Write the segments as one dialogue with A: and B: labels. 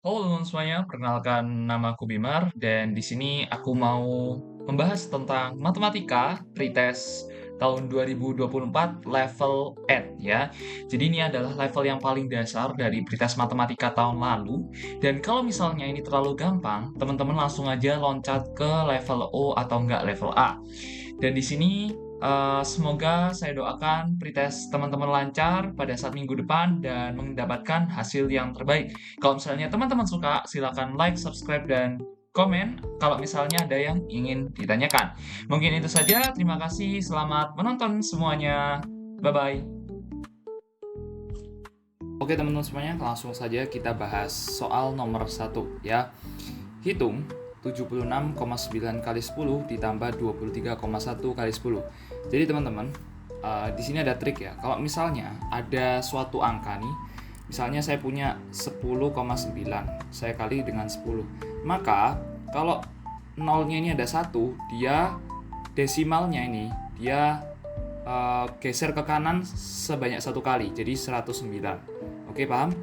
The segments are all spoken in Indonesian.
A: Halo teman-teman semuanya, perkenalkan nama aku Bimar dan di sini aku mau membahas tentang matematika pretest tahun 2024 level 8 ya. Jadi ini adalah level yang paling dasar dari pretest matematika tahun lalu dan kalau misalnya ini terlalu gampang, teman-teman langsung aja loncat ke level O atau enggak level A. Dan di sini semoga saya doakan pretest teman-teman lancar pada saat minggu depan dan mendapatkan hasil yang terbaik. Kalau misalnya teman-teman suka, silakan like, subscribe, dan komen kalau misalnya ada yang ingin ditanyakan. Mungkin itu saja. Terima kasih. Selamat menonton semuanya. Bye-bye.
B: Oke teman-teman semuanya, langsung saja kita bahas soal nomor 1 ya. Hitung 76,9 kali 10 ditambah 23,1 kali 10. Jadi teman-teman, di sini ada trik ya. Kalau misalnya ada suatu angka nih, misalnya saya punya 10,9, saya kali dengan 10. Maka kalau nolnya ini ada 1, dia desimalnya ini dia geser ke kanan sebanyak 1 kali, jadi 109. Oke, paham?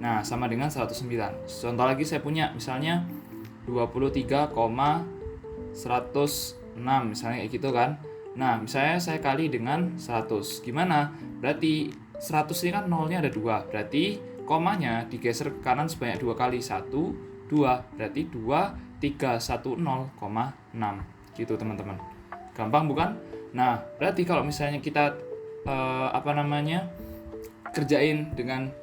B: Nah, sama dengan 109. Contoh lagi saya punya misalnya 23,106 misalnya kayak gitu kan. Nah, misalnya saya kali dengan 100. Gimana? Berarti 100 ini kan nolnya ada 2. Berarti komanya digeser ke kanan sebanyak 2 kali. 1, 2. Berarti 2, 3, 1, 0,6. Gitu teman-teman. Gampang bukan? Nah, berarti kalau misalnya kita kerjain dengan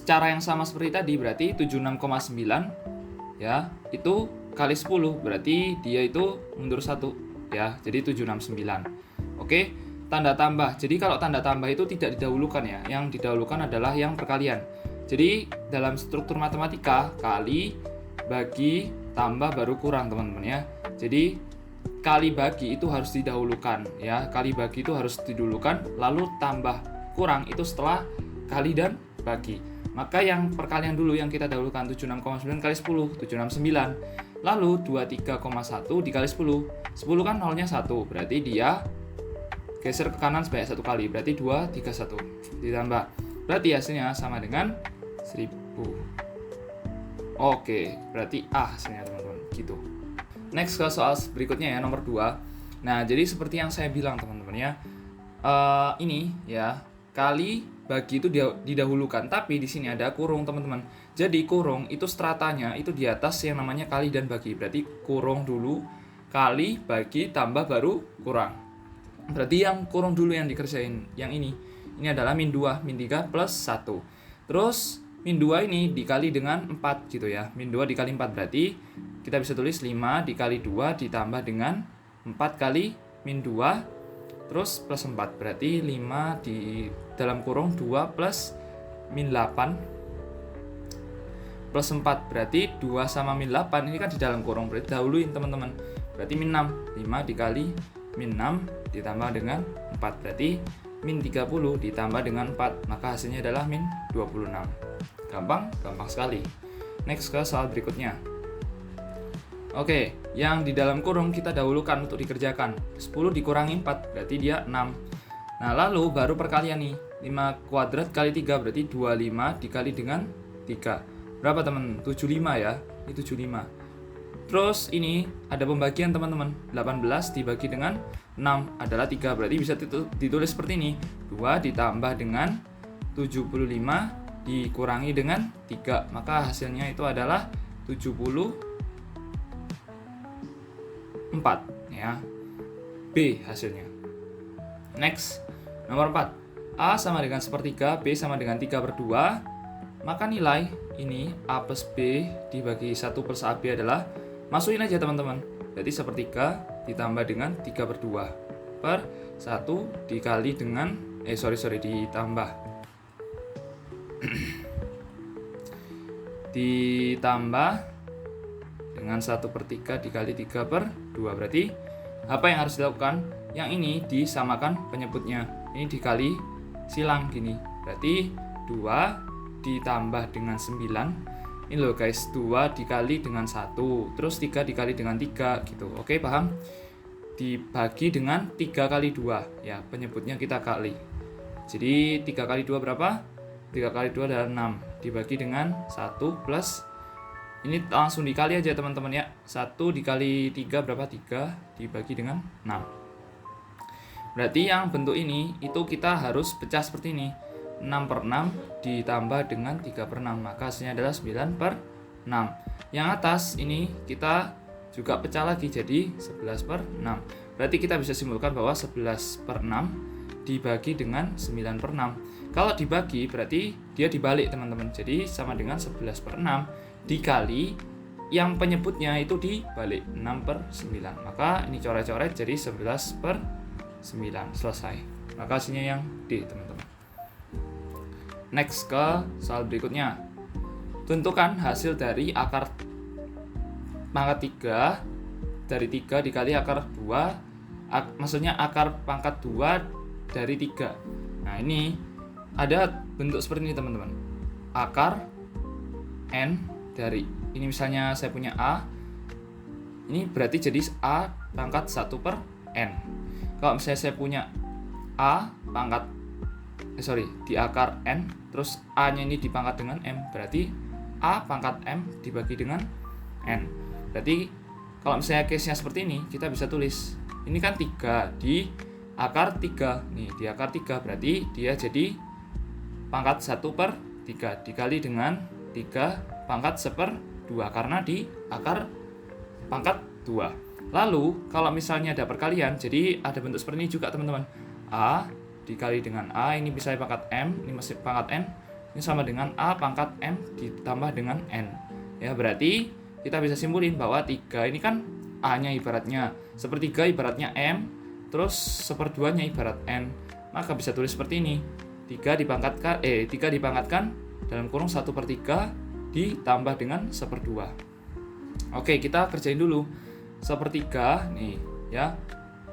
B: cara yang sama seperti tadi, berarti 76,9 ya, itu kali 10, berarti dia itu mundur 1 ya, jadi 769. Oke, tanda tambah. Jadi kalau tanda tambah itu tidak didahulukan ya, yang didahulukan adalah yang perkalian. Jadi dalam struktur matematika, kali, bagi, tambah baru kurang teman-teman ya. Jadi kali bagi itu harus didahulukan ya, kali bagi itu harus didahulukan, lalu tambah kurang itu setelah kali dan bagi. Maka yang perkalian dulu yang kita dahulukan 76,9 kali 10, 769. Lalu 23,1 dikali 10. 10 kan nolnya 1, berarti dia geser ke kanan sebanyak 1 kali, berarti 231 ditambah. Berarti hasilnya sama dengan 1000. Oke, berarti A hasilnya teman-teman, gitu. Next ke soal berikutnya ya, nomor 2. Nah, jadi seperti yang saya bilang teman-teman ya, ini ya, kali bagi itu didahulukan, tapi di sini ada kurung teman-teman. Jadi kurung itu stratanya itu di atas yang namanya kali dan bagi. Berarti kurung dulu, kali, bagi, tambah baru kurang. Berarti yang kurung dulu yang dikerjain yang ini. Ini adalah min 2, min 3 plus 1. Terus min 2 ini dikali dengan 4 gitu ya. Min 2 dikali 4 berarti kita bisa tulis 5 dikali 2 ditambah dengan 4 kali min 2 terus plus 4, berarti 5 di dalam kurung 2 plus min 8 plus 4, berarti 2 sama min 8 ini kan di dalam kurung, berarti dahuluin teman-teman. Berarti min 6, 5 dikali min 6 ditambah dengan 4, berarti min 30 ditambah dengan 4, maka hasilnya adalah min 26. Gampang? Gampang sekali. Next ke soal berikutnya. Oke, yang di dalam kurung kita dahulukan untuk dikerjakan. 10 dikurangi 4, berarti dia 6. Nah, lalu baru perkalian nih. 5 kuadrat kali 3, berarti 25 dikali dengan 3. Berapa teman? 75 ya. Ini 75. Terus ini ada pembagian teman-teman. 18 dibagi dengan 6 adalah 3, berarti bisa ditulis seperti ini. 2 ditambah dengan 75 dikurangi dengan 3. Maka hasilnya itu adalah 74 ya. B hasilnya. Next, nomor 4. A sama dengan sepertiga, B sama dengan 3/2. Maka nilai ini A plus B dibagi 1 plus AB adalah, masukin aja teman-teman. Berarti sepertiga ditambah dengan 3/2 per 1 dikali dengan ditambah ditambah dengan 1/3 dikali 3/2. Berarti apa yang harus dilakukan? Yang ini disamakan penyebutnya. Ini dikali silang gini. Berarti 2 ditambah dengan 9. Ini loh guys, 2 dikali dengan 1. Terus 3 dikali dengan 3 gitu. Oke, paham? Dibagi dengan 3 kali 2. Ya, penyebutnya kita kali. Jadi 3 kali 2 berapa? 3 kali 2 adalah 6. Dibagi dengan 1 plus Ini langsung dikali aja teman-teman ya. 1 dikali 3 berapa? 3 dibagi dengan 6. Berarti yang bentuk ini itu kita harus pecah seperti ini. 6/6 ditambah dengan 3/6. Maka hasilnya adalah 9/6. Yang atas ini kita juga pecah lagi jadi 11/6. Berarti kita bisa simpulkan bahwa 11/6 dibagi dengan 9/6. Kalau dibagi berarti dia dibalik teman-teman. Jadi sama dengan 11/6 dikali yang penyebutnya itu dibalik 6/9. Maka ini coret-coret jadi 11/9. Selesai. Maka hasilnya yang D teman-teman. Next ke soal berikutnya. Tentukan hasil dari akar pangkat 3 dari 3 dikali akar 2, maksudnya akar pangkat 2 dari 3. Nah ini ada bentuk seperti ini teman-teman. Akar N dari, ini misalnya saya punya A, ini berarti jadi A pangkat 1/N. Kalau misalnya saya punya A pangkat di akar N, terus A nya ini dipangkat dengan M, berarti A pangkat M dibagi dengan N. Berarti kalau misalnya case nya seperti ini, kita bisa tulis ini kan 3 di akar 3. Nih di akar 3 berarti dia jadi pangkat 1/3 dikali dengan 3 pangkat 1/2 karena di akar pangkat 2. Lalu kalau misalnya ada perkalian, jadi ada bentuk seperti ini juga teman-teman. A dikali dengan A, ini bisa pangkat M, ini masih pangkat N, ini sama dengan A pangkat M ditambah dengan N. Ya, berarti kita bisa simpulin bahwa 3 ini kan A-nya ibaratnya 1/3 ibaratnya M, terus 1/2-nya ibarat N. Maka bisa tulis seperti ini. 3 dipangkatkan dalam kurung 1/3 ditambah dengan 1/2. Oke, kita kerjain dulu. 1/3 nih ya.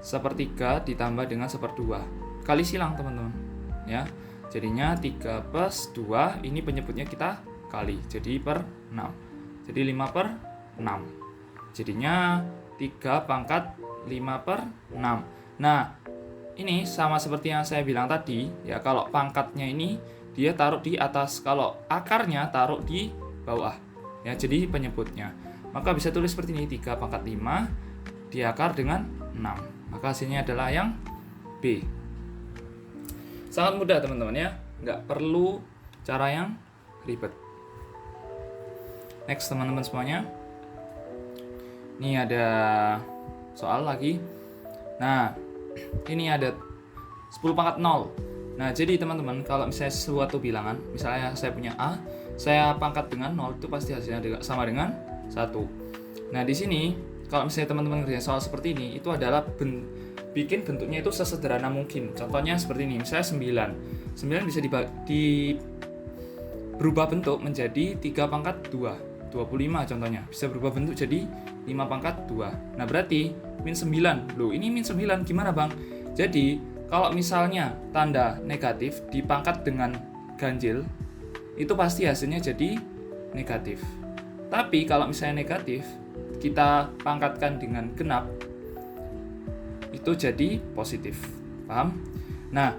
B: 1/3 ditambah dengan 1/2. Kali silang teman-teman ya. Jadinya 3 plus 2, ini penyebutnya kita kali, jadi per 6. Jadi 5/6. Jadinya 3 pangkat 5/6. Nah ini sama seperti yang saya bilang tadi ya, kalau pangkatnya ini dia taruh di atas, kalau akarnya taruh di bawah ya, jadi penyebutnya. Maka bisa tulis seperti ini, 3 pangkat 5 diakar dengan 6. Maka hasilnya adalah yang B. Sangat mudah teman-teman ya, nggak perlu cara yang ribet. Next teman-teman semuanya. Ini ada soal lagi. Nah, ini ada 10 pangkat 0. Nah, jadi teman-teman kalau misalnya suatu bilangan, misalnya saya punya A, saya pangkat dengan 0, itu pasti hasilnya sama dengan 1. Nah, di sini kalau misalnya teman-teman ngerjain soal seperti ini, itu adalah bikin bentuknya itu sesederhana mungkin. Contohnya seperti ini, misalnya 9. 9 bisa berubah bentuk menjadi 3 pangkat 2. 25 contohnya. Bisa berubah bentuk jadi 5 pangkat 2. Nah, berarti min 9. Loh, ini min 9 gimana, Bang? Jadi, kalau misalnya tanda negatif dipangkat dengan ganjil, itu pasti hasilnya jadi negatif. Tapi kalau misalnya negatif, kita pangkatkan dengan genap, itu jadi positif. Paham? Nah,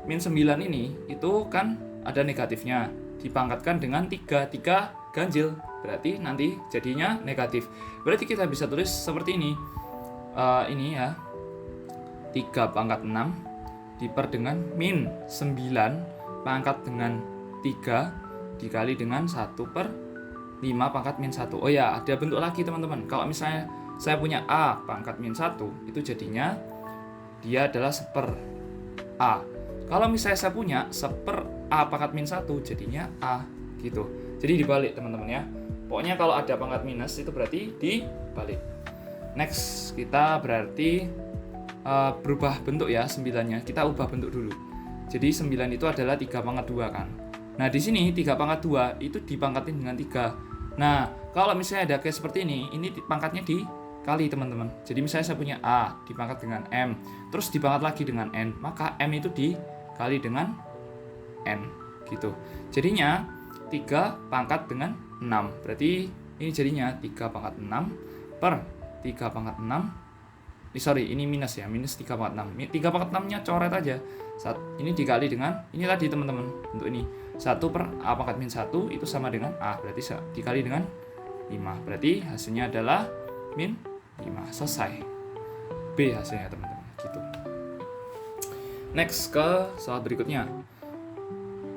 B: min 9 ini itu kan ada negatifnya, dipangkatkan dengan 3 ganjil, berarti nanti jadinya negatif. Berarti kita bisa tulis seperti ini. Ini ya, 3 pangkat 6 diper dengan min 9 pangkat dengan 3 dikali dengan 1/5 pangkat min 1. Oh ya, ada bentuk lagi teman-teman. Kalau misalnya saya punya A pangkat min 1, itu jadinya dia adalah 1/A. Kalau misalnya saya punya 1/A pangkat min 1, jadinya A gitu. Jadi dibalik teman-teman ya. Pokoknya kalau ada pangkat minus itu berarti dibalik. Next, kita berarti berubah bentuk ya 9-nya. Kita ubah bentuk dulu. Jadi 9 itu adalah 3 pangkat 2 kan. Nah, di sini 3 pangkat 2 itu dipangkatin dengan 3. Nah, kalau misalnya ada case seperti ini pangkatnya dikali teman-teman. Jadi misalnya saya punya A dipangkat dengan M, terus dipangkat lagi dengan N, maka M itu dikali dengan N gitu. Jadinya 3 pangkat dengan 6. Berarti ini jadinya 3 pangkat 6 per 3 pangkat 6. Ini minus ya, minus 3 pangkat 6. 3 pangkat 6-nya coret aja. Ini dikali dengan, ini tadi teman-teman, untuk ini. 1/A pangkat min 1 itu sama dengan A, berarti dikali dengan 5. Berarti hasilnya adalah min 5. Selesai. B hasilnya teman-teman. Gitu. Next ke soal berikutnya.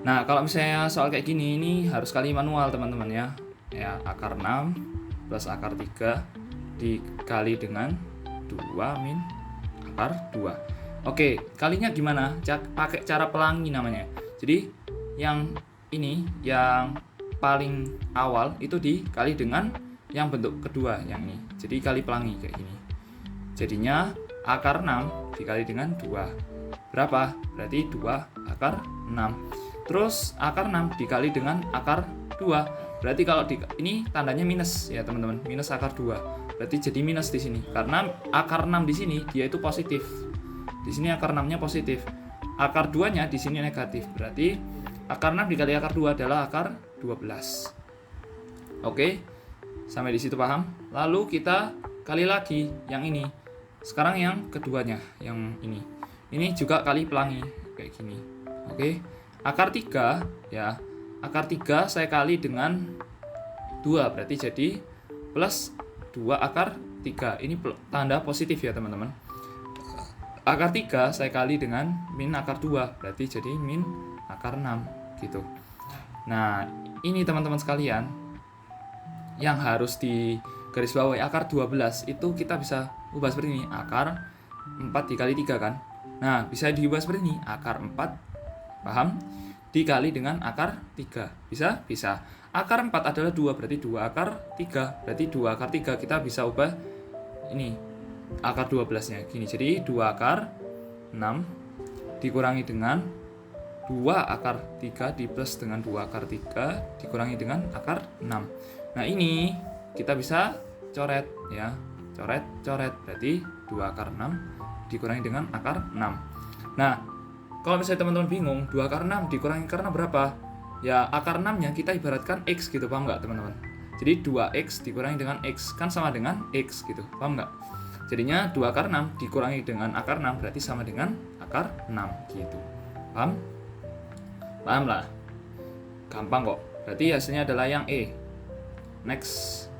B: Nah, kalau misalnya soal kayak gini, ini harus kali manual teman-teman ya. Ya, akar 6 plus akar 3 dikali dengan 2 min akar 2. Oke, kalinya gimana? Pakai cara pelangi namanya. Jadi, yang ini, yang paling awal itu dikali dengan yang bentuk kedua, yang ini. Jadi, kali pelangi kayak gini. Jadinya, akar 6 dikali dengan 2. Berapa? Berarti 2 akar 6. Terus akar 6 dikali dengan akar 2. Berarti kalau ini tandanya minus ya teman-teman, minus akar 2. Berarti jadi minus di sini. Karena akar 6 di sini dia itu positif. Di sini akar 6-nya positif. Akar 2-nya di sini negatif. Berarti akar 6 dikali akar 2 adalah akar 12. Oke. Sampai di situ paham? Lalu kita kali lagi yang ini. Sekarang yang keduanya, yang ini. Ini juga kali pelangi kayak gini. Oke. Akar 3 ya. Akar 3 saya kali dengan 2 berarti jadi plus 2 akar 3. Ini tanda positif ya teman-teman. Akar 3 saya kali dengan min akar 2 berarti jadi min akar 6 gitu. Nah, ini teman-teman sekalian yang harus di garis bawahi akar 12 itu kita bisa ubah seperti ini. Akar 4 dikali 3 kan. Nah, bisa diubah seperti ini. Akar 4 paham? Dikali dengan akar 3. Bisa? Bisa. Akar 4 adalah 2, berarti 2 akar 3. Berarti 2 akar 3 kita bisa ubah ini. Akar 12-nya. Gini, jadi 2 akar 6 dikurangi dengan 2 akar 3 di plus dengan 2 akar 3 dikurangi dengan akar 6. Nah, ini kita bisa coret ya. Coret. Berarti 2 akar 6 dikurangi dengan akar 6. Nah, kalau misalnya teman-teman bingung, 2 akar 6 dikurangi karena berapa? Ya, akar 6-nya kita ibaratkan X gitu, paham nggak teman-teman? Jadi 2X dikurangi dengan X, kan sama dengan X gitu, paham nggak? Jadinya 2 akar 6 dikurangi dengan akar 6 berarti sama dengan akar 6 gitu. Paham? Paham lah? Gampang kok. Berarti hasilnya adalah yang E. Next.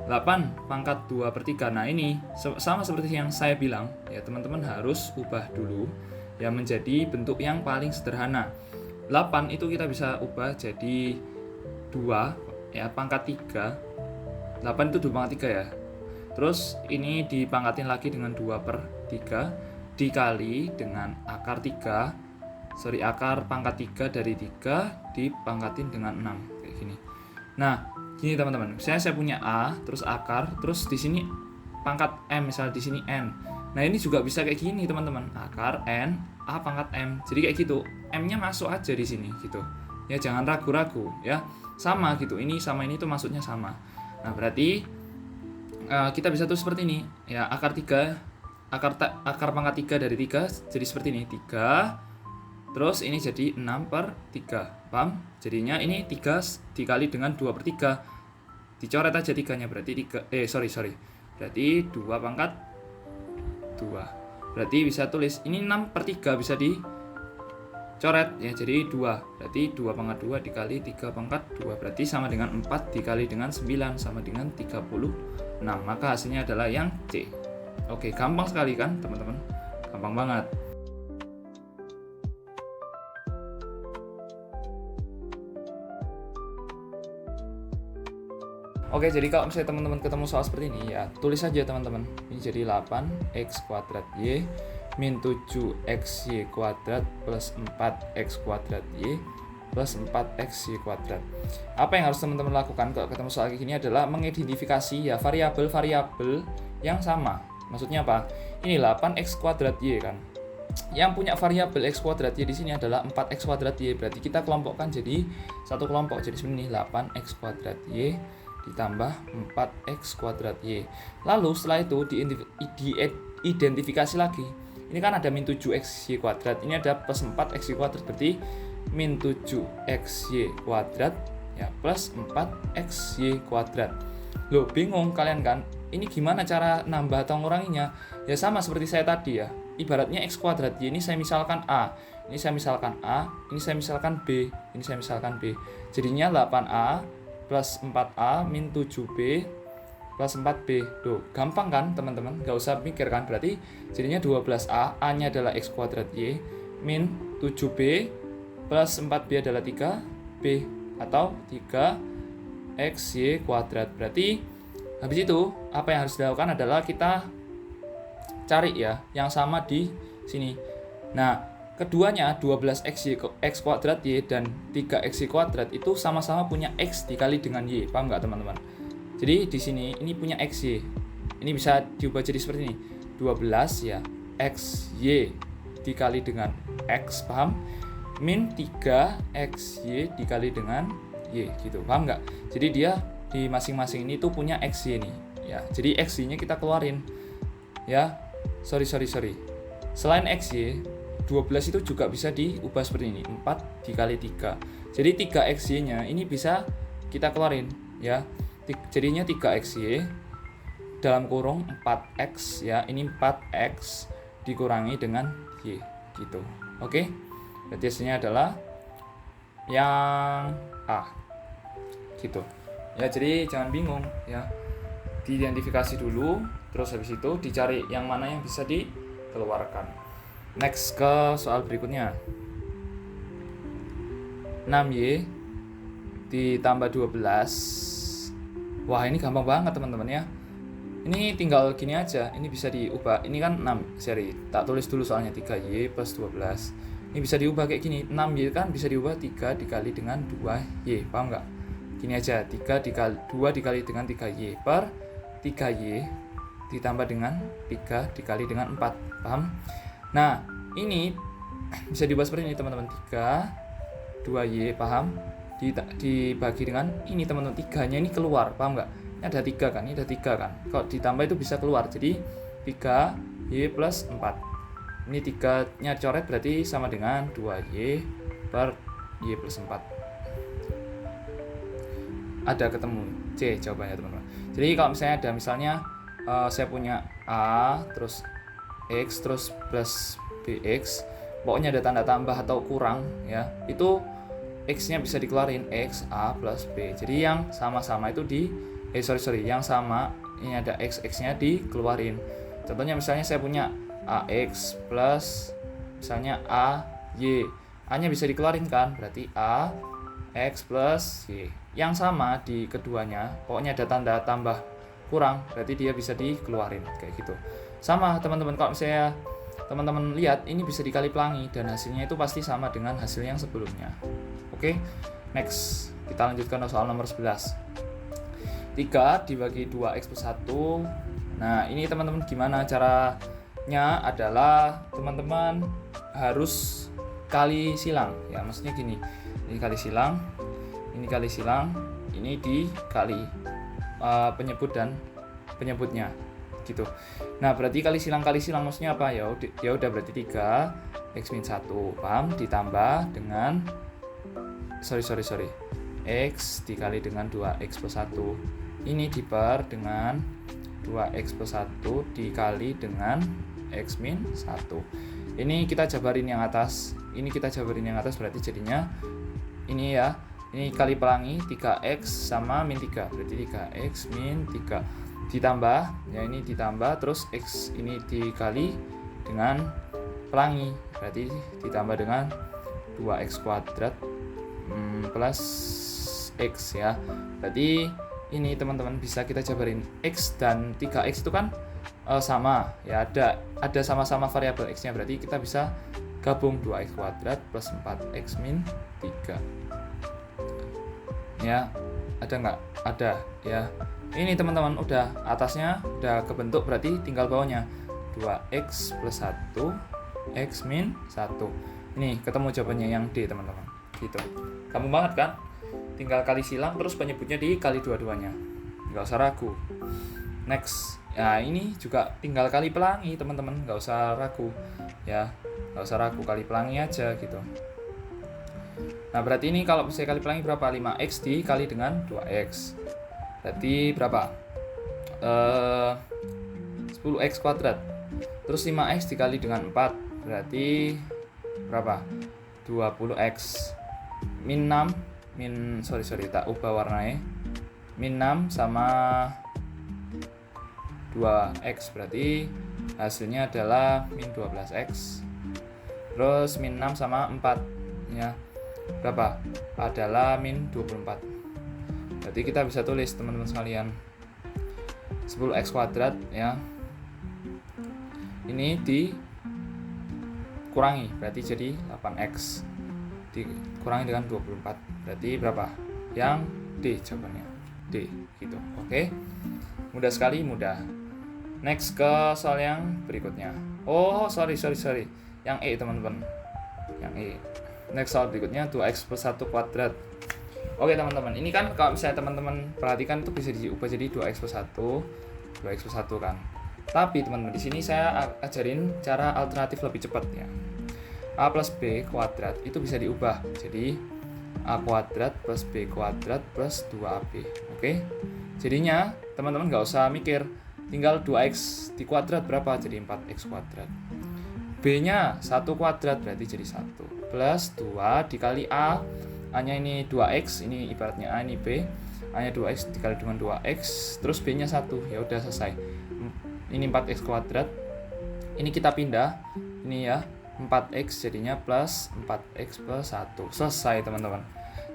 B: 8 pangkat 2/3. Nah, ini sama seperti yang saya bilang ya, teman-teman harus ubah dulu ya menjadi bentuk yang paling sederhana. 8 itu kita bisa ubah jadi 2 ya pangkat 3. 8 itu 2 pangkat 3 ya. Terus ini dipangkatin lagi dengan 2/3 dikali dengan akar pangkat 3 dari 3 dipangkatin dengan 6 kayak gini. Nah, gini teman-teman, saya punya A, terus akar, terus di sini pangkat M, misalnya di sini N. Nah, ini juga bisa kayak gini teman-teman, akar N, A pangkat M. Jadi kayak gitu, M-nya masuk aja di sini gitu. Ya jangan ragu-ragu ya, sama gitu. Ini sama ini tuh maksudnya sama. Nah, berarti kita bisa tulis seperti ini ya, akar pangkat 3 dari 3 jadi seperti ini, 3. Terus ini jadi 6/3. Paham? Jadinya ini 3 dikali dengan 2/3. Dicoret aja 3-nya berarti 3. Sorry. Berarti 2 pangkat 2. Berarti bisa tulis ini 6/3 bisa dicoret ya, jadi 2. Berarti 2 pangkat 2 dikali 3 pangkat 2 berarti sama dengan 4 dikali dengan 9 sama dengan 36. Maka hasilnya adalah yang C. Oke, gampang sekali kan teman-teman? Gampang banget. Oke, jadi kalau misalnya teman-teman ketemu soal seperti ini ya, tulis aja teman-teman. Ini jadi 8x kuadrat y min 7xy kuadrat plus 4x kuadrat y plus 4xy kuadrat. Apa yang harus teman-teman lakukan kalau ketemu soal kayak gini adalah mengidentifikasi ya variabel-variabel yang sama. Maksudnya apa? Ini 8x kuadrat y kan. Yang punya variabel x kuadrat y di sini adalah 4x kuadrat y. Berarti kita kelompokkan jadi satu kelompok. Jadi sebenarnya 8x kuadrat y ditambah 4x kuadrat y. Lalu setelah itu diidentifikasi lagi. Ini kan ada min 7xy kuadrat, ini ada plus 4xy kuadrat, berarti min 7xy kuadrat ya plus 4xy kuadrat. Loh, bingung kalian kan? Ini gimana cara nambah atau nguranginya? Ya sama seperti saya tadi ya. Ibaratnya x kuadrat y ini saya misalkan A, ini saya misalkan A, ini saya misalkan B, ini saya misalkan B. Jadinya 8A plus 4A min 7B plus 4B. Tuh, gampang kan teman-teman? Gak usah mikir kan? Berarti jadinya 12A, A-nya adalah X kuadrat Y, min 7B plus 4B adalah 3B, atau 3XY kuadrat. Berarti habis itu, apa yang harus dilakukan adalah kita cari ya, yang sama di sini. Nah, keduanya 12x kuadrat Y dan 3x kuadrat itu sama-sama punya X dikali dengan Y. Paham nggak teman-teman? Jadi di sini ini punya XY. Ini bisa diubah jadi seperti ini. 12 ya XY dikali dengan X, paham? Min 3XY dikali dengan Y gitu. Paham nggak? Jadi dia di masing-masing ini tuh punya XY nih ya. Jadi XY-nya kita keluarin. Ya. Sorry. Selain XY 12 itu juga bisa diubah seperti ini, 4 dikali 3. Jadi 3XY-nya ini bisa kita keluarin ya. Jadinya 3XY dalam kurung 4X ya. Ini 4X dikurangi dengan Y gitu. Oke? Berarti hasilnya adalah yang A. Gitu. Ya, jadi jangan bingung ya. Diidentifikasi dulu, terus habis itu dicari yang mana yang bisa dikeluarkan. Next ke soal berikutnya. 6Y ditambah 12. Wah, ini gampang banget teman-teman ya. Ini tinggal gini aja, ini bisa diubah. Ini kan 6 seri. Tak tulis dulu soalnya 3Y plus 12. Ini bisa diubah kayak gini. 6Y kan bisa diubah 3 dikali dengan 2Y. Paham nggak? Gini aja, 2 dikali dengan 3Y per 3Y ditambah dengan 3 dikali dengan 4. Paham? Nah, ini bisa diubah seperti ini teman-teman. 3, 2Y, paham? Dibagi dengan ini teman-teman. 3-nya ini keluar, paham nggak? Ini ada 3 kan, ini ada 3 kan. Kalau ditambah itu bisa keluar, jadi 3Y plus 4. Ini 3-nya coret berarti sama dengan 2Y per Y plus 4. Ada ketemu C jawabannya teman-teman. Jadi kalau misalnya saya punya A, terus X terus plus BX, pokoknya ada tanda tambah atau kurang ya, itu X-nya bisa dikeluarin, X A plus B. Jadi yang sama-sama itu yang sama ini ada X-nya dikeluarin. Contohnya misalnya saya punya AX plus misalnya AY, A-nya bisa dikeluarin kan, berarti A X plus Y. Yang sama di keduanya, pokoknya ada tanda tambah kurang, berarti dia bisa dikeluarin kayak gitu. Sama teman-teman, kalau misalnya teman-teman lihat ini bisa dikali pelangi dan hasilnya itu pasti sama dengan hasil yang sebelumnya. Oke, next kita lanjutkan soal nomor 11. 3 dibagi 2x plus 1. Nah, ini teman-teman gimana caranya adalah teman-teman harus kali silang ya, maksudnya gini. Ini kali silang, ini dikali penyebut dan penyebutnya gitu. Nah, berarti kali silang maksudnya apa ya? Udah berarti 3 X min 1, paham? Ditambah dengan X dikali dengan 2X plus 1. Ini diper dengan 2X plus 1 dikali dengan X min 1. Ini kita jabarin yang atas. Berarti jadinya ini ya. Ini kali pelangi 3X sama min 3. Berarti 3X min 3. Ditambah ya, ini ditambah terus X ini dikali dengan pelangi, berarti ditambah dengan 2X kuadrat plus X ya. Berarti ini teman-teman bisa kita jabarin, X dan 3X itu kan sama ya, ada sama-sama variabel X-nya, berarti kita bisa gabung 2X kuadrat plus 4X min 3 ya. Ada nggak? Ada ya. Ini teman-teman udah atasnya udah kebentuk, berarti tinggal bawahnya 2X plus 1 X min 1. Ini ketemu jawabannya yang D teman-teman gitu. Gampang banget kan? Tinggal kali silang terus penyebutnya dikali dua-duanya, nggak usah ragu. Next ya, ini juga tinggal kali pelangi teman-teman, nggak usah ragu ya, kali pelangi aja gitu. Nah, berarti ini kalau saya kali pelangi berapa? 5X dikali dengan 2X. Berarti berapa? 10X kuadrat. Terus 5X dikali dengan 4. Berarti berapa? 20X. Min 6. Tak ubah warnanya. min 6 sama 2x, berarti hasilnya adalah min 12x. Terus min 6 sama 4 ya, berapa? Adalah min 24. Berarti kita bisa tulis teman-teman sekalian 10x kuadrat ya, ini dikurangi berarti jadi 8x dikurangi dengan 24, berarti berapa? Yang D jawabannya, D gitu. Oke, mudah sekali, mudah. Next ke soal yang berikutnya. Oh, sorry. Yang E, teman-teman. Yang E. Next soal berikutnya 2x plus 1 kuadrat. Oke, teman-teman. Ini kan kalau misalnya teman-teman perhatikan itu bisa diubah jadi 2x plus 1. 2x plus 1 kan. Tapi, teman-teman, di sini saya ajarin cara alternatif lebih cepat ya. A plus B kuadrat itu bisa diubah jadi A kuadrat plus B kuadrat plus 2AB. Oke? Jadinya, teman-teman nggak usah mikir, tinggal 2x dikuadrat berapa? Jadi 4x kuadrat. B-nya 1 kuadrat berarti jadi 1. Plus 2 dikali A. A-nya ini 2x, ini ibaratnya A, ini B. A-nya 2x dikali dengan 2x. Terus B-nya 1. Ya udah selesai. Ini 4x kuadrat. Ini kita pindah. Ini ya, 4x jadinya plus 4x plus 1. Selesai, teman-teman.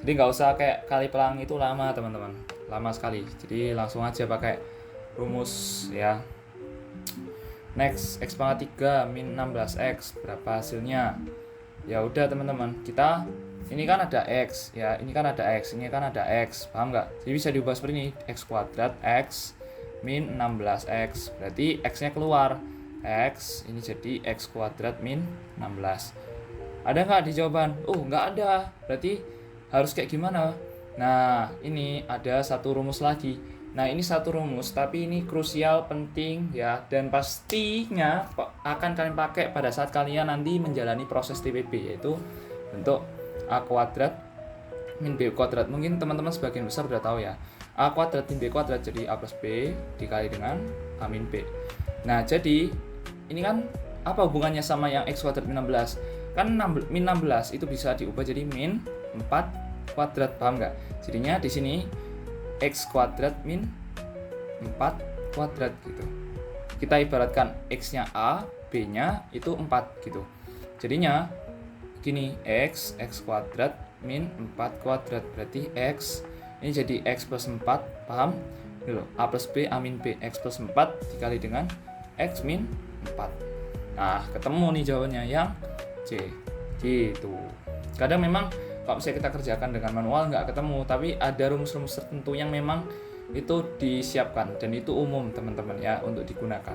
B: Jadi nggak usah kayak kali pelangi itu lama, teman-teman. Lama sekali. Jadi langsung aja pakai rumus ya. Next, x pangkat 3 min 16x, berapa hasilnya? Ya udah, teman-teman, kita ini kan ada x ya, ini kan ada x, ini kan ada x, paham nggak? Jadi bisa diubah seperti ini, x kuadrat x min 16x, berarti x-nya keluar, x ini jadi x kuadrat min 16. Ada nggak di jawaban? Oh, nggak ada, berarti harus kayak gimana? Nah, ini ada satu rumus lagi. Nah, ini satu rumus, tapi ini krusial, penting ya, dan pastinya akan kalian pakai pada saat kalian nanti menjalani proses TPB, yaitu bentuk A kuadrat min B kuadrat. Mungkin teman-teman sebagian besar udah tahu ya, A kuadrat min B kuadrat jadi A plus B dikali dengan A min B. Nah, jadi ini kan apa hubungannya sama yang x kuadrat min 16? Kan min 16 itu bisa diubah jadi min 4 kuadrat, paham nggak? Jadinya di sini x kuadrat min 4 kuadrat gitu. Kita ibaratkan x-nya A, B-nya itu 4 gitu. Jadinya gini, x kuadrat min 4 kuadrat, berarti x ini jadi x plus 4, paham? Ini loh, A plus B, A min B, x plus 4 dikali dengan x min 4. Nah, ketemu nih jawabannya yang C gitu. Kadang memang kalau misalnya kita kerjakan dengan manual nggak ketemu, tapi ada rumus-rumus tertentu yang memang itu disiapkan dan itu umum, teman-teman ya, untuk digunakan.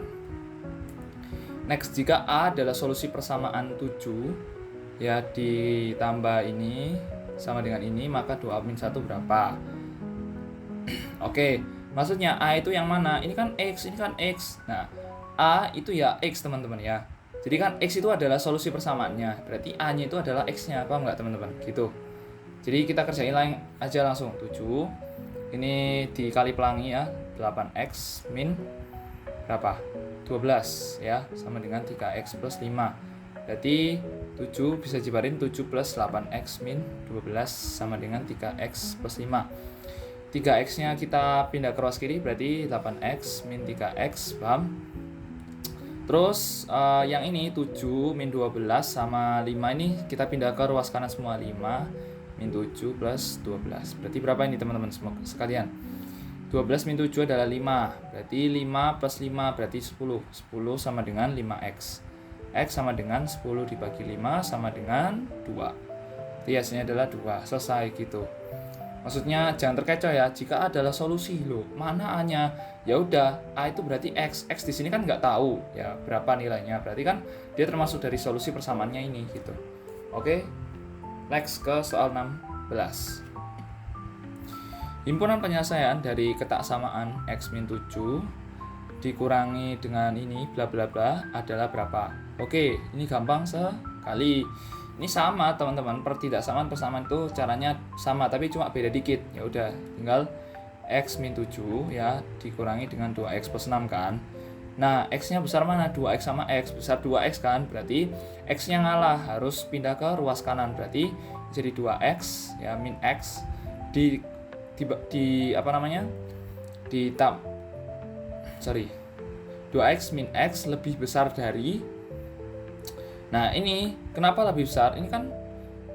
B: Next, jika A adalah solusi persamaan 7 ya, ditambah ini sama dengan ini, maka 2A-1 berapa? Oke, maksudnya A itu yang mana? Ini kan X, ini kan X. Nah, A itu ya X, teman-teman ya. Jadi kan X itu adalah solusi persamaannya, berarti A-nya itu adalah X-nya, paham nggak, teman-teman? Gitu. Jadi kita kerjain aja langsung 7. Ini dikali pelangi ya, 8x min berapa? 12 ya, sama dengan 3x plus 5. Berarti 7 bisa dibarin 7 plus 8x min 12 sama dengan 3x plus 5. 3x-nya kita pindah ke ruas kiri, berarti 8x min 3x, paham? Terus yang ini 7 min 12 sama 5 ini kita pindah ke ruas kanan semua, 5 min 7 plus 12. Berarti berapa ini, teman-teman semua sekalian? 12 min 7 adalah 5. Berarti 5 plus 5 berarti 10. 10 sama dengan 5x. X sama dengan 10 dibagi 5 sama dengan 2. Jadi hasilnya adalah 2. Selesai gitu. Maksudnya jangan terkecoh ya, jika A adalah solusi loh, mana A-nya? Ya udah, A itu berarti X. X di sini kan nggak tahu ya berapa nilainya. Berarti kan dia termasuk dari solusi persamaannya ini gitu. Oke. Next ke soal 16. Himpunan penyelesaian dari ketaksamaan X min 7 dikurangi dengan ini bla bla bla adalah berapa? Oke, ini gampang sekali. Ini sama, teman-teman, pertidaksamaan persamaan itu caranya sama tapi cuma beda dikit. Ya udah, tinggal X min 7 ya dikurangi dengan 2x plus 6 kan. Nah, X-nya besar mana? 2X sama X. Besar 2X kan, berarti X-nya ngalah, harus pindah ke ruas kanan. Berarti jadi 2X, ya min X, di apa namanya? Di tab sorry 2x min x lebih besar dari. Nah ini kenapa lebih besar? Ini kan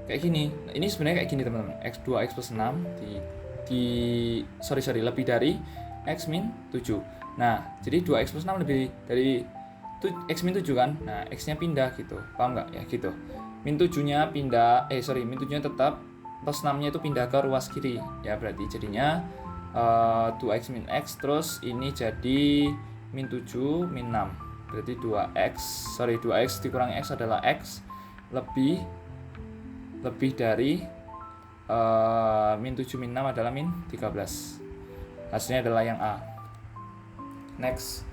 B: kayak gini. Ini sebenarnya kayak gini teman-teman. X 2x plus 6 lebih dari x min 7. Nah jadi 2x plus 6 lebih dari x min 7 kan. Nah x nya pindah gitu, paham nggak ya gitu. Min 7 nya pindah, min 7 nya tetap, plus 6 nya itu pindah ke ruas kiri ya, berarti jadinya 2x min x, terus ini jadi min 7 min 6, berarti 2x dikurangi x adalah x lebih dari min 7 min 6 adalah min 13. Hasilnya adalah yang A. Next,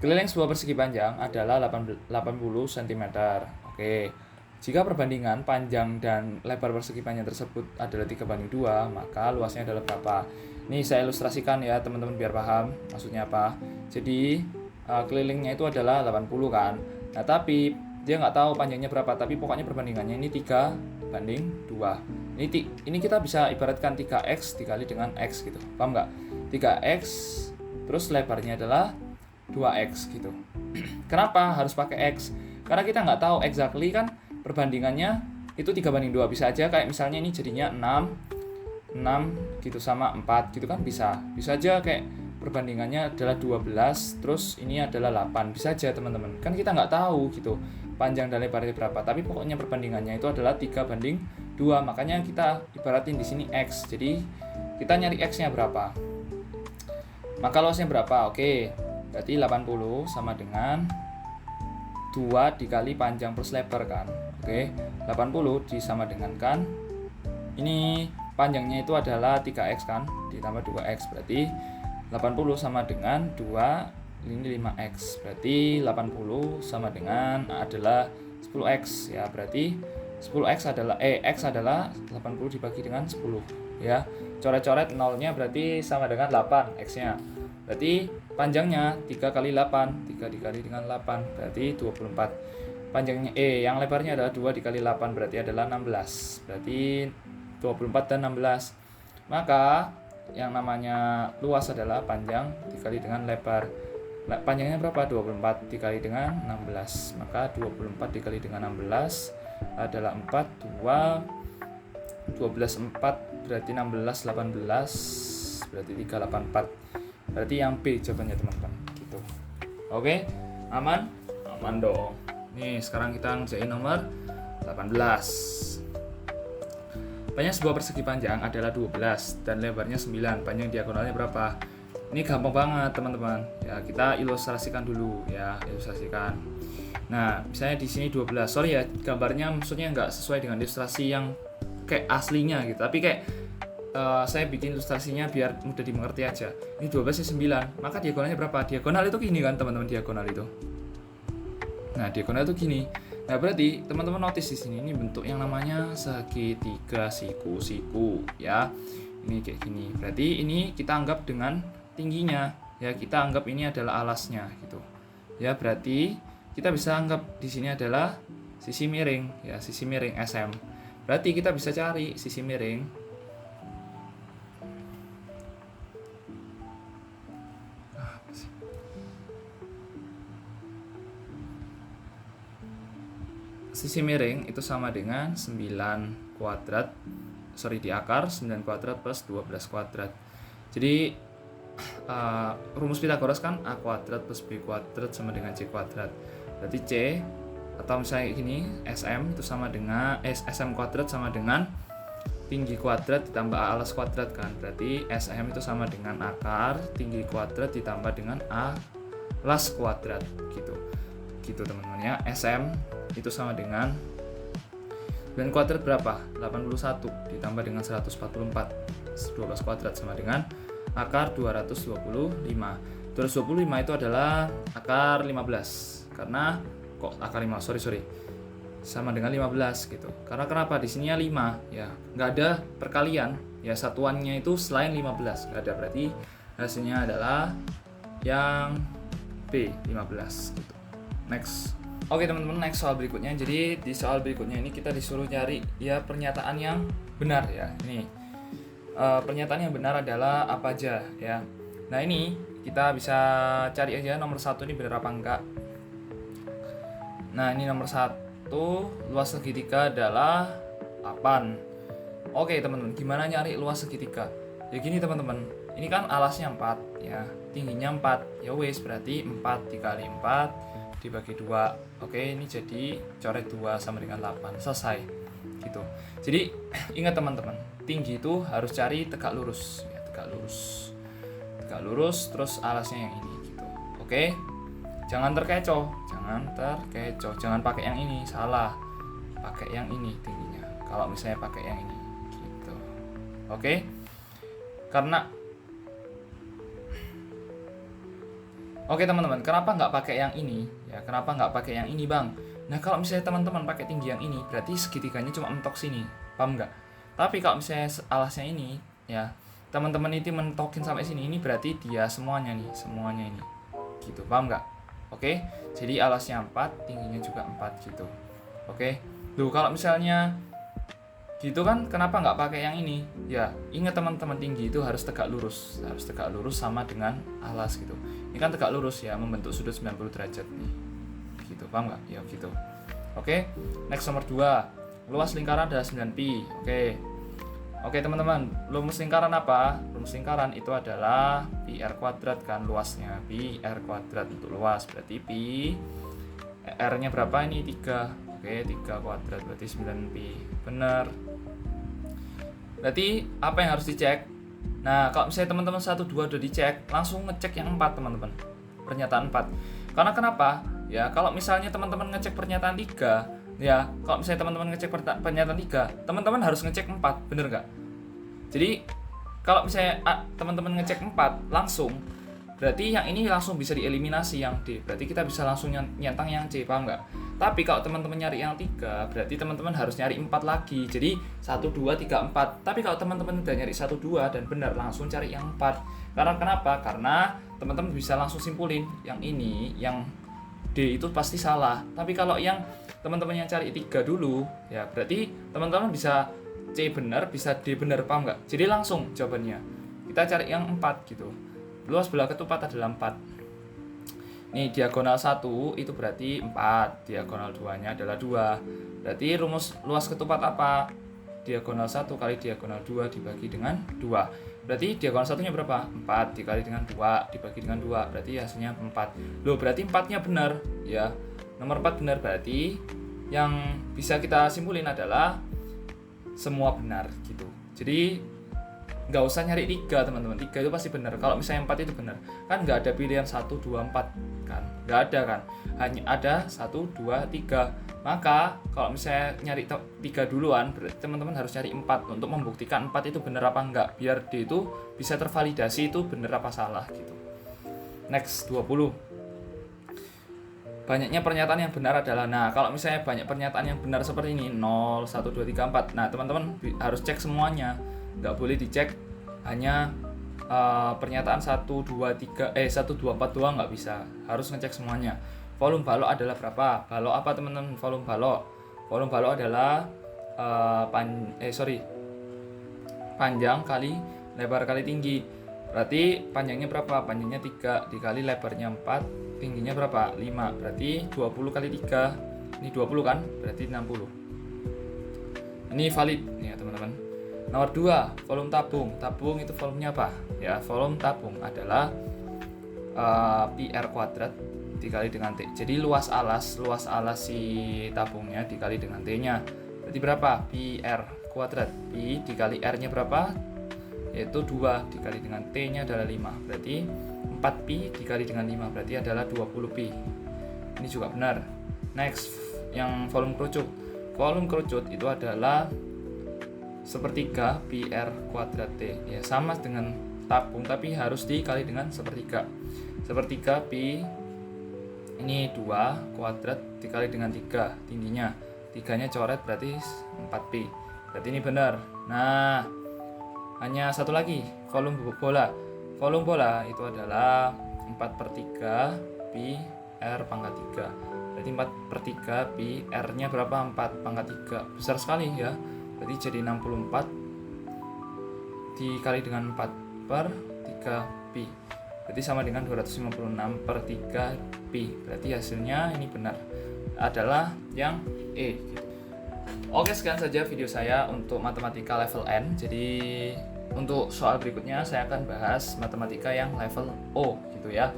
B: keliling sebuah persegi panjang adalah 80 cm. Oke, jika perbandingan panjang dan lebar persegi panjang tersebut adalah 3:2, maka luasnya adalah berapa? Ini saya ilustrasikan ya teman-teman biar paham maksudnya apa. Jadi kelilingnya itu adalah 80 kan. Nah tapi dia nggak tahu panjangnya berapa, tapi pokoknya perbandingannya ini 3:2. Ini kita bisa ibaratkan 3x dikali dengan x gitu, paham nggak? 3x terus lebarnya adalah 2x gitu. Kenapa harus pakai x? Karena kita nggak tahu exactly kan perbandingannya itu 3:2. Bisa aja kayak misalnya ini jadinya 6 gitu sama 4 gitu kan, bisa aja kayak perbandingannya adalah 12 terus ini adalah 8, bisa aja teman-teman, kan kita nggak tahu gitu panjang dan lebarnya berapa, tapi pokoknya perbandingannya itu adalah 3:2, makanya kita ibaratin di sini x. Jadi kita nyari x nya berapa, maka luasnya berapa? Oke, berarti 80 sama dengan 2 dikali panjang plus lebar kan. Oke, 80 disama dengan kan ini panjangnya itu adalah 3x kan, ditambah 2x, berarti 80 sama dengan 2, ini 5x, berarti 80 sama dengan adalah 10x ya, berarti 10x adalah x adalah 80 dibagi dengan 10 ya. Coret-coret nolnya berarti sama dengan 8 x nya, berarti panjangnya 3 kali 8, 3 dikali dengan 8 berarti 24. Panjangnya yang lebarnya adalah 2 dikali 8 berarti adalah 16, berarti 24 dan 16. Maka yang namanya luas adalah panjang dikali dengan lebar. Panjangnya berapa? 24 dikali dengan 16. Maka 24 dikali dengan 16 adalah 4, 2, 12, 4 berarti 16, 18 berarti 384. Berarti yang B jawabannya teman-teman gitu. Oke, aman? Aman dong. Nih sekarang kita ngerjain nomor 18. Panjang sebuah persegi panjang adalah 12 dan lebarnya 9. Panjang diagonalnya berapa? Ini gampang banget teman-teman. Ya, kita ilustrasikan dulu ya, ilustrasikan. Nah, misalnya di sini 12. Sorry ya, gambarnya maksudnya nggak sesuai dengan ilustrasi yang kayak aslinya gitu. Tapi kayak saya bikin ilustrasinya biar mudah dimengerti aja. Ini 12 nya 9. Maka diagonalnya berapa? Diagonal itu gini kan, teman-teman, diagonal itu. Nah, diagonal itu gini. Nah, berarti teman-teman notice di sini ini bentuk yang namanya segitiga siku-siku ya. Ini kayak gini. Berarti ini kita anggap dengan tingginya ya, kita anggap ini adalah alasnya gitu. Ya, berarti kita bisa anggap di sini adalah sisi miring ya, sisi miring SM. Berarti kita bisa cari sisi miring itu sama dengan 9 kuadrat, di akar 9 kuadrat plus 12 kuadrat. Jadi rumus Pythagoras kan A kuadrat plus B kuadrat sama dengan C kuadrat. Berarti C, atau misalnya gini, SM itu sama dengan SM kuadrat sama dengan tinggi kuadrat ditambah alas kuadrat kan. Berarti SM itu sama dengan akar tinggi kuadrat ditambah dengan alas kuadrat gitu. Gitu teman-teman ya. SM itu sama dengan 9 kuadrat berapa? 81 ditambah dengan 144. 12 kuadrat sama dengan akar 225. 225 itu adalah akar 15. Karena kok akar 5? Sorry. Sama dengan 15 gitu. Karena kenapa? Di sininya 5 ya. Nggak ada perkalian ya, satuannya itu selain 15. Nggak ada, berarti hasilnya adalah yang B, 15 gitu. Next. Oke teman-teman, next soal berikutnya. Jadi di soal berikutnya ini kita disuruh cari ya pernyataan yang benar ya. Ini pernyataan yang benar adalah apa aja ya. Nah ini kita bisa cari aja nomor 1 ini benar apa enggak. Nah ini nomor 1, luas segitiga adalah 8. Oke teman-teman, gimana nyari luas segitiga? Ya gini teman-teman, ini kan alasnya 4 ya, tingginya 4. Ya wes, berarti 4 dikali 4 dibagi 2. Oke, ini jadi coret 2 sama dengan 8. Selesai. Gitu. Jadi ingat teman-teman, tinggi itu harus cari tegak lurus ya, tegak lurus. Tegak lurus terus alasnya yang ini gitu. Oke. Jangan terkecoh, jangan pakai yang ini, salah. Pakai yang ini tingginya. Kalau misalnya pakai yang ini gitu. Oke. Oke teman-teman, kenapa nggak pakai yang ini? Ya, kenapa nggak pakai yang ini bang? Nah kalau misalnya teman-teman pakai tinggi yang ini, berarti segitiganya cuma mentok sini, paham nggak? Tapi kalau misalnya alasnya ini, ya teman-teman itu mentokin sampai sini, ini berarti dia semuanya ini, gitu, paham nggak? Oke, jadi alasnya 4, tingginya juga 4 gitu. Oke, loh kalau misalnya gitu kan, kenapa nggak pakai yang ini? Ya, ingat teman-teman, tinggi itu harus tegak lurus sama dengan alas gitu. Ini kan tegak lurus ya, membentuk sudut 90 derajat nih. Gitu, paham nggak? Ya gitu. Oke, next nomor 2. Luas lingkaran adalah 9pi. Oke teman-teman, rumus lingkaran apa? Rumus lingkaran itu adalah pi r kuadrat kan luasnya. Pi r kuadrat untuk luas, berarti pi r-nya berapa ini? 3. Oke, 3 kuadrat berarti 9pi. Benar. Berarti apa yang harus dicek? Nah, kalau misalnya teman-teman 1, 2 udah dicek, langsung ngecek yang 4 teman-teman. Pernyataan 4. Karena kenapa? Ya, kalau misalnya teman-teman ngecek pernyataan 3, ya, kalau misalnya teman-teman ngecek pernyataan 3, teman-teman harus ngecek 4, bener nggak? Jadi, kalau misalnya teman-teman ngecek 4 langsung, berarti yang ini langsung bisa dieliminasi yang D. Berarti kita bisa langsung nyentang yang C, paham nggak? Tapi kalau teman-teman nyari yang 3, berarti teman-teman harus nyari 4 lagi. Jadi 1, 2, 3, 4. Tapi kalau teman-teman udah nyari 1, 2 dan benar, langsung cari yang 4. Karena kenapa? Karena teman-teman bisa langsung simpulin yang ini, yang D itu pasti salah. Tapi kalau yang teman-teman yang cari 3 dulu, ya berarti teman-teman bisa C benar, bisa D benar, paham nggak? Jadi langsung jawabannya. Kita cari yang 4 gitu. Luas belah ketupat adalah 4. Nih, diagonal 1 itu berarti 4, diagonal 2-nya adalah 2. Berarti rumus luas ketupat apa? Diagonal 1 kali diagonal 2 dibagi dengan 2. Berarti diagonal 1-nya berapa? 4 dikali dengan 2 dibagi dengan 2. Berarti hasilnya 4. Loh, berarti 4-nya benar. Ya, nomor 4 benar, berarti yang bisa kita simpulin adalah semua benar gitu. Jadi nggak usah nyari 3 teman-teman, 3 itu pasti benar. Kalau misalnya 4 itu benar, kan nggak ada pilihan 1, 2, 4 kan, nggak ada kan, hanya ada 1, 2, 3. Maka kalau misalnya nyari 3 duluan, berarti teman-teman harus nyari 4 untuk membuktikan 4 itu benar apa enggak, biar D itu bisa tervalidasi itu benar apa salah gitu. Next, 20. Banyaknya pernyataan yang benar adalah, nah kalau misalnya banyak pernyataan yang benar seperti ini 0, 1, 2, 3, 4, nah teman-teman harus cek semuanya. Nggak boleh dicek hanya pernyataan 1, 2, 4 doang, nggak bisa, harus ngecek semuanya. Volume balok adalah berapa? Balok apa teman-teman? Volume balok adalah panjang kali lebar kali tinggi. Berarti panjangnya berapa? Panjangnya 3 dikali lebarnya 4, tingginya berapa? 5. Berarti 20 kali 3. Ini 20 kan? Berarti 60. Ini valid nih ya teman-teman. Nomor 2, volume tabung. Tabung itu volumenya apa? Ya, volume tabung adalah pi r kuadrat dikali dengan T. Jadi luas alas si tabungnya dikali dengan T-nya. Berarti berapa? Pi r kuadrat. Pi dikali R-nya berapa? Yaitu 2 dikali dengan T-nya adalah 5. Berarti 4pi dikali dengan 5 berarti adalah 20pi. Ini juga benar. Next, yang volume kerucut. Volume kerucut itu adalah sepertiga pi r kuadrat T. Ya, sama dengan tabung tapi harus dikali dengan sepertiga. Sepertiga pi ini 2 kuadrat dikali dengan 3 tingginya. 3-nya coret berarti 4pi. Berarti ini benar. Nah, hanya satu lagi, volume bola. Volume bola itu adalah 4/3 pi r pangkat 3. Berarti 4/3 pi r-nya berapa? 4 pangkat 3. Besar sekali ya. Berarti jadi 64 dikali dengan 4 per 3 pi, berarti sama dengan 256 per 3 pi. Berarti hasilnya ini benar, adalah yang E gitu. Oke, sekian saja video saya untuk matematika level N. Jadi untuk soal berikutnya saya akan bahas matematika yang level O gitu ya,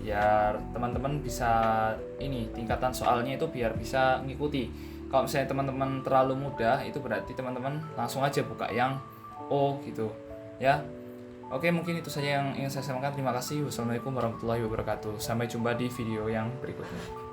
B: biar teman-teman bisa tingkatan soalnya itu biar bisa ngikuti. Kalau misalnya teman-teman terlalu mudah, itu berarti teman-teman langsung aja buka yang O gitu ya. Oke, mungkin itu saja yang ingin saya sampaikan. Terima kasih. Wassalamualaikum warahmatullahi wabarakatuh. Sampai jumpa di video yang berikutnya.